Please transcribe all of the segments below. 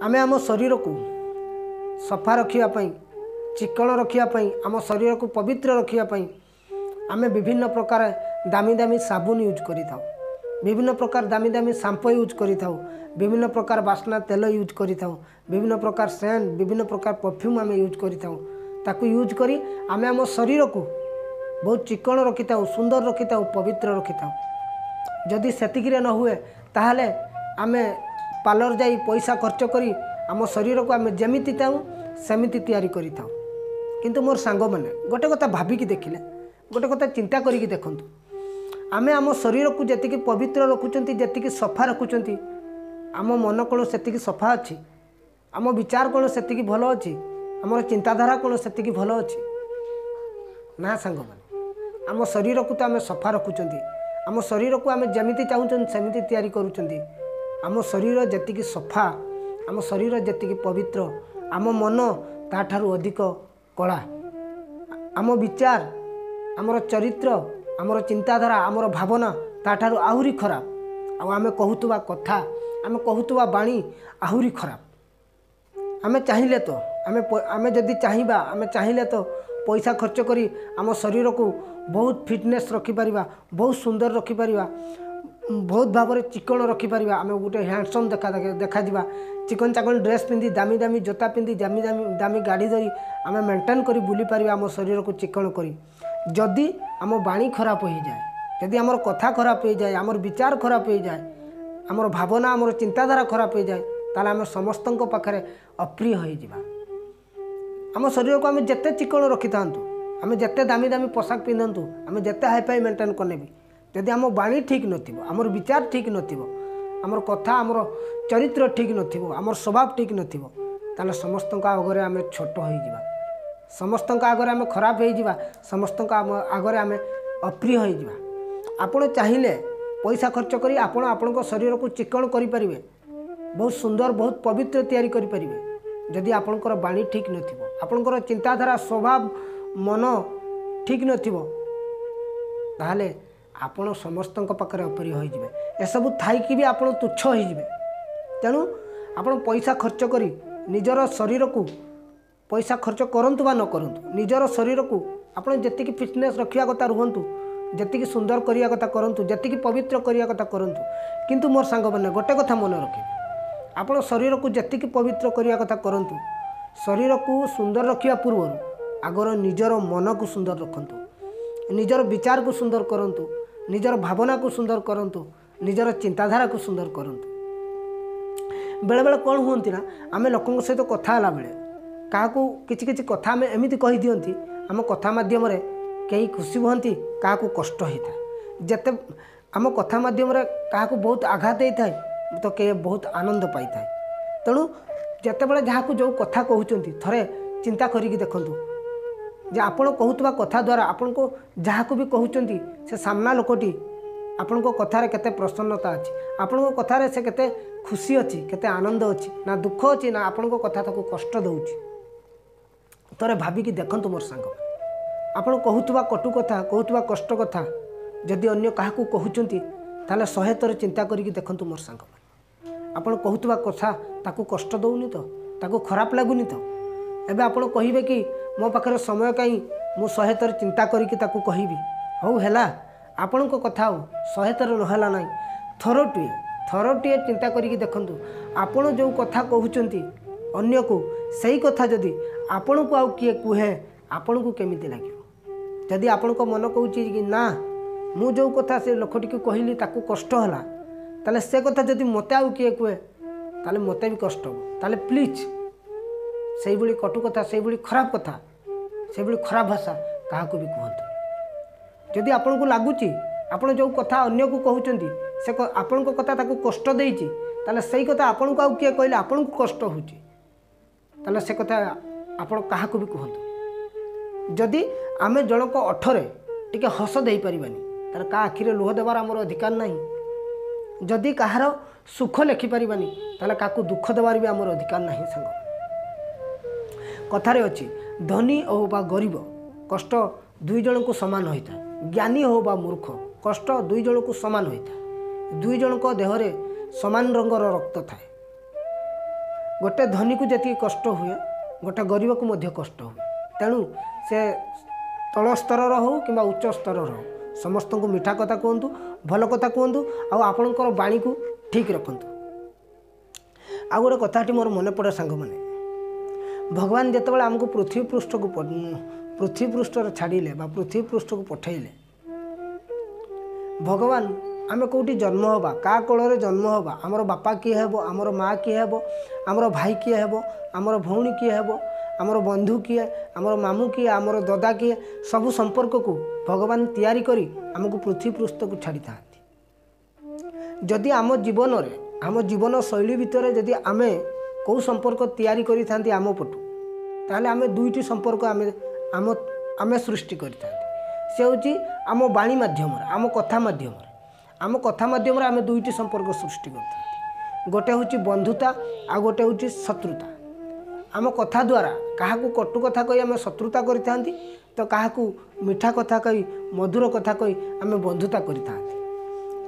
आमे आम शरीर को सफा रखापी चिकण रखापी आम शरीर को पवित्र रखापी आमे विभिन्न प्रकार दामी दामी साबुन यूज करिथाउ, विभिन्न प्रकार दामी दामी शैम्पू यूज करिथाउ, विभिन्न प्रकार बास्ना तेल यूज करिथाउ, विभिन्न प्रकार सेंट विभिन्न प्रकार परफ्यूम आमे यूज करिथाउ। ताकू यूज करी आमे आम शरीर को बहुत चिकण रखिथाउ, सुंदर रखिथाउ, पवित्र रखिथाउ। जदि सेतिकिरे न हुए ताहले आमे पार्लर जाई पैसा खर्च करी आम शरीर को आमे जेमिति ताऊ सेमिति तैयारी करिथाउ। किंतु मोर सांग माने गोटे कथा भाबिकी देखिले, गोटे कथा चिंता करिकी देखंतु, आमे आम शरीर को जेतिकी पवित्र रखुचंती, जेतिकी सफा रखुचंती, आम मन कोण सेतिकी सफा अछि, आम विचार कोण सेतिकी भलो अछि, आमर चिंताधारा कोण सेतिकी भलो अछि ना सांग माने। आम शरीर को तो आमे सफा रखुचंती, आम शरीर को आमे जेमिति चाहुचंती सेमिति तैयारी करूचंती। आम शरीर जेतिकी सफा, आम शरीर जेतिकी पवित्र, आम मन ताठारु अधिक कला, आम विचार, आमर चरित्र, आमर चिंताधारा, आमर भावना ताठारु आहुरी खराब। आमे कहूतुबा कथा, आमे कहूतुबा बाणी आहुरी खराब। आमे चाहिए तो आमे जदि चाहिबा, आमे चाहिए तो पैसा खर्च करी आम शरीर को बहुत फिटनेस रखिपारिबा, बहुत सुंदर रखिपारिबा, बहुत भाव में चिकण रखिपार। आम गोटे हैंडसम देखा चिकन चाकन ड्रेस पिंधि दामी दामी जोता पिंधि दामी दामी दामी गाड़ी धरी आम मेंटेन करी बुली पार आम शरीर को चिकण करी। जदि आम बाणी खराब हो जाए, जदि आमर कथा खराब हो जाए, आमर विचार खराब हो जाए, आमर भावना आमर चिंताधारा खराब हो जाए, ताले आम समस्त पाखे अप्रिय हो जावा। आम शरीर को आम जिते चिकण रखी था, आम जिते दामी दामी पोशाक पिंधतु, आम जिते हाईफाई मेंटेन करने भी जदि आम बाणी ठीक नथिबो, आमर विचार ठीक नथिबो, आमर कथा आमर चरित्र ठीक नथिबो, आमर स्वभाव ठीक नथिबो, ताले समस्त आगरे आम छोट हो जावा, समस्त आगरे आम खराब हो जावा, समस्त आगरे आम अप्रिय हो जावा। आपण चाहिए पैसा खर्च करी आपण आपणक शरीर को चिकण करि परिबे, बहुत सुंदर बहुत पवित्र तैयारी करि परिबे। जदि आपणकर बाणी ठीक नथिबो, आपणकर चिंताधारा स्वभाव मन ठीक नथिबो, ताहले आपण समस्त पाखे अप्रिय हो जाए। एसबू थी भी आप तुच्छ हो जाए। तेणु आपण पैसा खर्च करी निजर शरीर को पैसा खर्च करंतु बा न करंतु, निजर शरीर को आपण जेतिकी फिटनेस रखिया कथा रुहंतु, जेतिकी सुंदर करिया कथा करंतु, जेतिकी पवित्र करिया कथा करंतु। किंतु मोर सांग माने गोटे कथा मन रखिबे, आपण शरीर को जेतिकी पवित्र करिया कथा करंतु, शरीर को सुंदर रखिया पूर्व आगर निजर मन को सुंदर रखंतु, निजर विचार को सुंदर करंतु, निजर भावना को सुंदर करंतु, निजर चिंताधारा को सुंदर करंतु। बेले बेले कौन हुंती ना, आम लोकों सहित कथा होला बेले क्या किछि किछि कथा आम एमती कही दियंती, आम कथा माध्यम रे कई खुशी हुंती, क्या कष्ट होता है। जिते आम कथा माध्यम रे क्या बहुत आघात होता है तो कई बहुत आनंद पाई था। तेणु जिते बड़े जहाँ को जो कथा कहते थरे चिंता करिकी देखंतु जे आपण कहूतबा कथा द्वारा आपण को जहाँ को भी कहते से सामना लोकटी आपण को कथार केते प्रसन्नता अच्छी, आपण को कथार से केते खुशी अच्छी, केते आनंद अच्छी, ना दुख अच्छी, ना आपण को कथा ताको कष्ट दउची। तरे भाबिकी देखंतु मोर सांग, आपण कहूतबा कटु कथा कहूतबा कष्ट कथा जदि अन्य काहाकू कहउचंती ताले 100 थर चिंता करिकी देखंतु मोर सांग, आपण कहूतबा कथा ताको कष्ट दउनी तो, ताको खराब लागुनी तो। एबे आपण कहिबे कि मो पाखरे समय कहीं मु 100 थर चिंता करिकी ताको कहिबी, हौ हैला आपण को कथा हो 100 थर रहला नाही, थरटिए चिंता करिकी देखंतु। आपण जो कथा कहउचंती अन्य को सही कथा जदि आपण को आउ किए कुहे आपण को केमिति लागियो। जदि आपण को मन कहउची कि ना मु जो कथा से लोकटी को कहली ताको कष्ट होला, ताले से कथा जदि मते आउ किए कुहे ताले मते भी कष्ट हो, ताले प्लीज से भली कटु कथा, से भली खराब कथा, से भली खराब भाषा क्या भी कहतु। जदि आपण को लगुच आपण जो कथा अन्य को कहउचंती से आपण को कथा ताको कष्ट देइची, ताले सही कथा आपण को आउ किए कहले आपण को कष्ट होची, ताले से कथा आपण क्या भी कहतु। जदि आमे जनक अठरे टिके हस दे पारिबानी, तार का आखिरे लुह देवार आमर अधिकार नहीं। जदि कहार सुख लेखि पारिबानी, ताले काकू दुख देवार भी आमर अधिकार नहीं। सांग कथारे अछि धनी हो बा गरीब कष्ट दुई जन को समान होता है, ज्ञानी हो बा मूर्ख कष्ट दुई जन को समान होता है। दुई जन को देहरे समान रंगर रक्त थाए। गोटे धनी को जी कष्ट हुए गोटे गरीब को मध्य कष्ट हुए। तेणु से तल स्तर हो कि उच्च स्तर हो समस्त को मीठा कथा कहतु भल कथा कहतु आपणकर बाणी को ठीक रखु। आ गोटे कथाटी मोर मन पड़े सांग मैंने भगवान जितेबाला आमको पृथ्वी पृष्ठ छाड़िले पृथ्वी पृष्ठ को पठेले भगवान आम कौटी जन्म हवा का कोल जन्म हवा आमर बापा किए हेब आमर माँ किए हेब आमर भाई किए हेब आमर भौणी किए हेब आमर बंधु किए आमर मामू किए आमर ददा किए सबू संपर्क को भगवान तैयारी करी आमको पृथ्वी पृष्ठ को छाड़ी था। जदि आम जीवन शैली भितर जदि आमे कौ संपर्क तैयारी करी थांती आम पटु ताहले आमे दुईटी संपर्क आमे सृष्टि करी थांती से होची आम बाणी माध्यम आम कथा माध्यम आमे दुईटी संपर्क सृष्टि करथांती गोटे होची बंधुता आ गोटे होची शत्रुता। आम कथा द्वारा क्या कटु कथा कही आम शत्रुता करी तो क्या मीठा कथा कही मधुर कथा कही आम बंधुता करी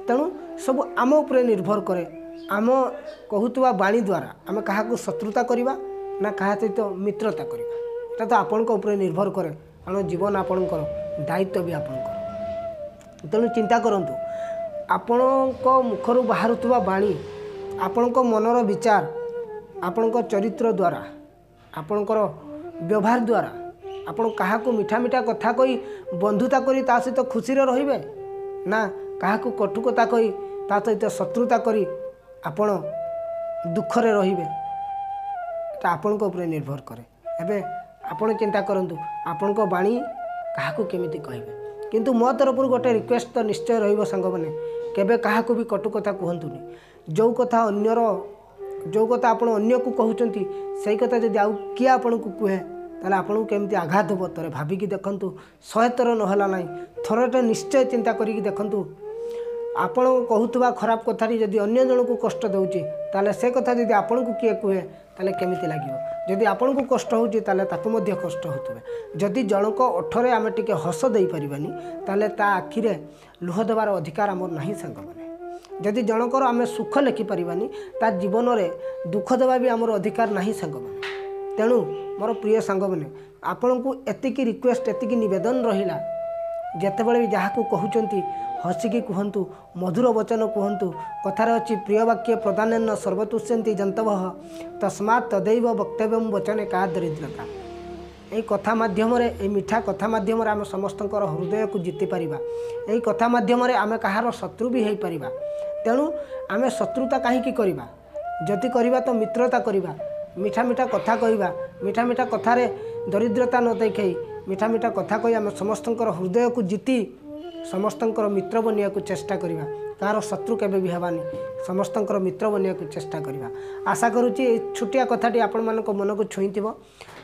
तेणु सब आम उपरे निर्भर करे आम कहूवा बाणी द्वारा आम क्या शत्रुता करवा ना क्या सहित मित्रता करवा एटा तो आपण उपरे निर्भर करे कारण जीवन आपणकर दायित्व भी आपणकर। तेणु चिंता करंतु आपण मुखर बाहरुवा बाणी आपण मनर विचार आपण चरित्र द्वारा आपणकर व्यवहार द्वारा आपण क्या मीठा मीठा कथा कही बंधुता करी ता सहित खुशी रहिबे ना क्या कटुकता कही ता सहित शत्रुता करी आपण दुखरे रहिबे एटा आपण उपरे निर्भर करे। एबे आपण चिंता करंतु आपण बाणी क्या केमिति कहबे किंतु मो तरफ गोटे रिक्वेस्ट तो निश्चय रहिबो सांग माने केबे क्या भी कटुकथा कहतुनी जो कथा अन्यर जो कथा आपण अन्य को कहउचंती सही कथा जदि आउ किए आपण को कहे ताले आपण को केमिति आघात हो तरे भाबिकी देखंतु 100 थर नहला नाही थरटे निश्चय चिंता करिकी देखंतु आपण कहूतबा खराब कथाटी जदि अन्य जन को कष्ट दउची ताले से कथा जदि आपण को किए कहे ताले केमिति लागिवो जदि आपण को कष्ट होउची ताले ताको मध्य कष्ट होतबे जदि जनक ओठरे आमे टिके हस देई परिबानी ताले ता आखिरे लुह देवार अधिकार हमर नाही संग माने जदि जनकर आमे सुख लिखि परिबानी ता जीवन रे दुख देवा भी हमर अधिकार नाही संग माने। तेणु मोर प्रिय सांग माने आपण को एतिकी रिक्वेस्ट एतिकी निवेदन रहिला जेतेबेले भी जहाँ को कहउचंती हसिकी कहतु मधुर वचन कहतु कथार अच्छी प्रिय वाक्य प्रदान सर्वतुष्यंती जंतवः तस्मात् तदैव वक्तव्यम वचने का दरिद्रता। यही कथा माध्यम मीठा कथा माध्यम आम समस्तଙ୍କର हृदय को जीति पारिबा यही कथा माध्यम आम कहार शत्रु भी हो पारिबा। तेणु आम शत्रुता कहीं करवा जदि करवा तो मित्रता करवा मीठा मीठा कथा कहवा मीठा मीठा कथार दरिद्रता न देखई मीठा मीठा कथा कही आम समस्तଙ୍କର हृदय को जीति समस्तଙ୍କର मित्र बनिया को चेष्टा करवा कहार शत्रु केबे भी हेबानी समस्तଙ୍କର मित्र बनिया को चेष्टा करवा। आशा करुच्ची छुटिया कथाटी आपण मानक मन को छुई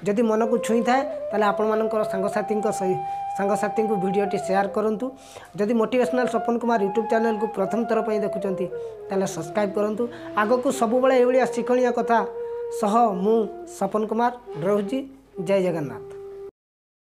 जदि मन को छुई थाए ताले आपण मानकर सांगसाथी को वीडियोटी शेयर करंतु। जदि motivational Sapan Kumar YouTube channel को प्रथम थर पर देखुचंती ताले सब्सक्राइब करंतु। आगो को सबुबले एभलिया शिक्षणीय कथा सह मु सपन कुमार रहुची। जय जगन्नाथ।